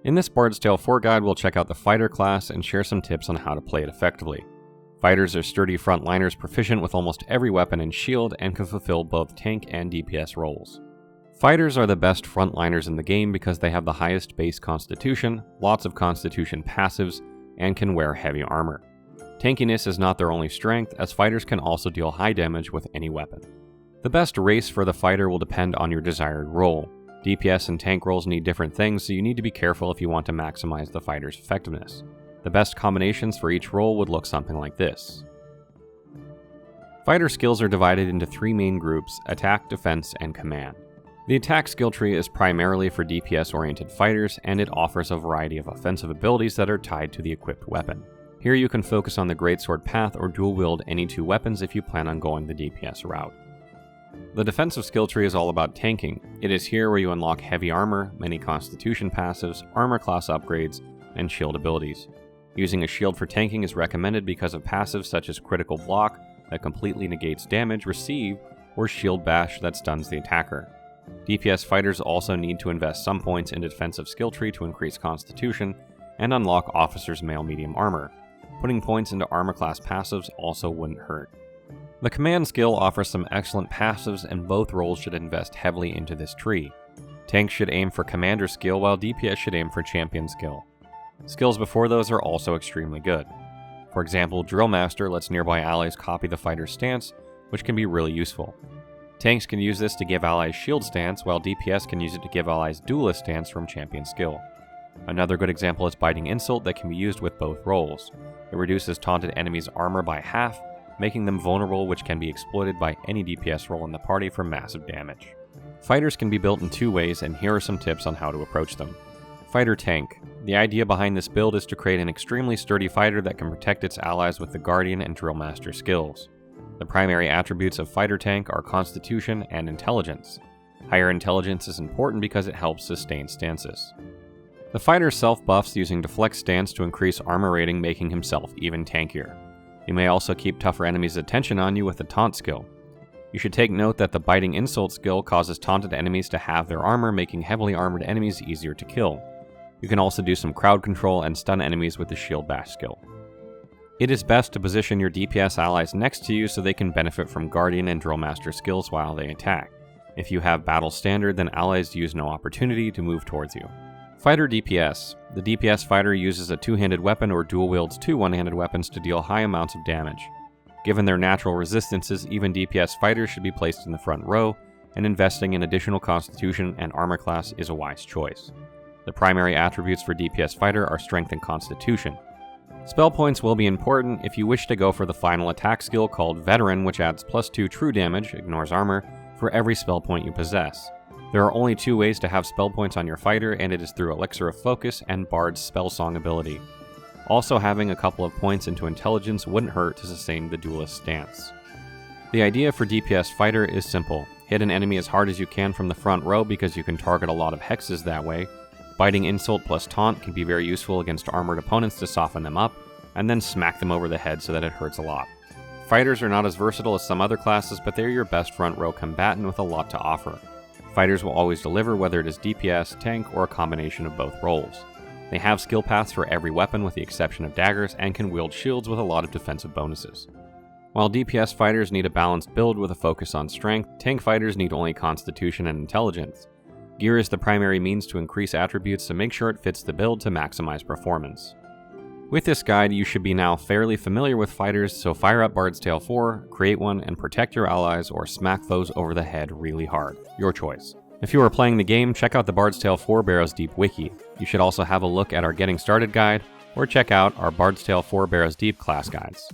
In this Bard's Tale 4 guide, we'll check out the Fighter class and share some tips on how to play it effectively. Fighters are sturdy frontliners proficient with almost every weapon and shield and can fulfill both tank and DPS roles. Fighters are the best frontliners in the game because they have the highest base constitution, lots of constitution passives, and can wear heavy armor. Tankiness is not their only strength, as fighters can also deal high damage with any weapon. The best race for the fighter will depend on your desired role. DPS and tank roles need different things, so you need to be careful if you want to maximize the fighter's effectiveness. The best combinations for each role would look something like this. Fighter skills are divided into 3 main groups: attack, defense, and command. The attack skill tree is primarily for DPS-oriented fighters, and it offers a variety of offensive abilities that are tied to the equipped weapon. Here you can focus on the greatsword path or dual-wield any 2 weapons if you plan on going the DPS route. The defensive skill tree is all about tanking. It is here where you unlock heavy armor, many constitution passives, armor class upgrades, and shield abilities. Using a shield for tanking is recommended because of passives such as critical block that completely negates damage received, or shield bash that stuns the attacker. DPS fighters also need to invest some points in defensive skill tree to increase constitution and unlock officer's mail medium armor. Putting points into armor class passives also wouldn't hurt. The command skill offers some excellent passives, and both roles should invest heavily into this tree. Tanks should aim for commander skill while DPS should aim for champion skill. Skills before those are also extremely good. For example, Drill Master lets nearby allies copy the fighter's stance, which can be really useful. Tanks can use this to give allies shield stance, while DPS can use it to give allies duelist stance from champion skill. Another good example is Biting Insult that can be used with both roles. It reduces taunted enemies' armor by half, making them vulnerable, which can be exploited by any DPS role in the party for massive damage. Fighters can be built in 2 ways, and here are some tips on how to approach them. Fighter Tank. The idea behind this build is to create an extremely sturdy fighter that can protect its allies with the Guardian and Drill Master skills. The primary attributes of Fighter Tank are Constitution and Intelligence. Higher Intelligence is important because it helps sustain stances. The fighter self-buffs using Deflect Stance to increase armor rating, making himself even tankier. You may also keep tougher enemies' attention on you with the Taunt skill. You should take note that the Biting Insult skill causes taunted enemies to halve their armor, making heavily armored enemies easier to kill. You can also do some crowd control and stun enemies with the Shield Bash skill. It is best to position your DPS allies next to you so they can benefit from Guardian and Drill Master skills while they attack. If you have Battle Standard, then allies use no opportunity to move towards you. Fighter DPS. The DPS fighter uses a 2-handed weapon or dual wields 2 one-handed weapons to deal high amounts of damage. Given their natural resistances, even DPS fighters should be placed in the front row, and investing in additional constitution and armor class is a wise choice. The primary attributes for DPS fighter are strength and constitution. Spell points will be important if you wish to go for the final attack skill called Veteran, which adds +2 true damage, ignores armor, for every spell point you possess. There are only 2 ways to have spell points on your fighter, and it is through Elixir of Focus and Bard's Spell Song ability. Also, having a couple of points into Intelligence wouldn't hurt to sustain the duelist stance. The idea for DPS fighter is simple. Hit an enemy as hard as you can from the front row because you can target a lot of hexes that way. Biting Insult plus Taunt can be very useful against armored opponents to soften them up, and then smack them over the head so that it hurts a lot. Fighters are not as versatile as some other classes, but they're your best front row combatant with a lot to offer. Fighters will always deliver whether it is DPS, tank, or a combination of both roles. They have skill paths for every weapon with the exception of daggers, and can wield shields with a lot of defensive bonuses. While DPS fighters need a balanced build with a focus on strength, tank fighters need only constitution and intelligence. Gear is the primary means to increase attributes, so make sure it fits the build to maximize performance. With this guide, you should be now fairly familiar with fighters, so fire up Bard's Tale 4, create one, and protect your allies or smack foes over the head really hard. Your choice. If you are playing the game, check out the Bard's Tale 4 Barrow's Deep wiki. You should also have a look at our Getting Started guide, or check out our Bard's Tale 4 Barrow's Deep class guides.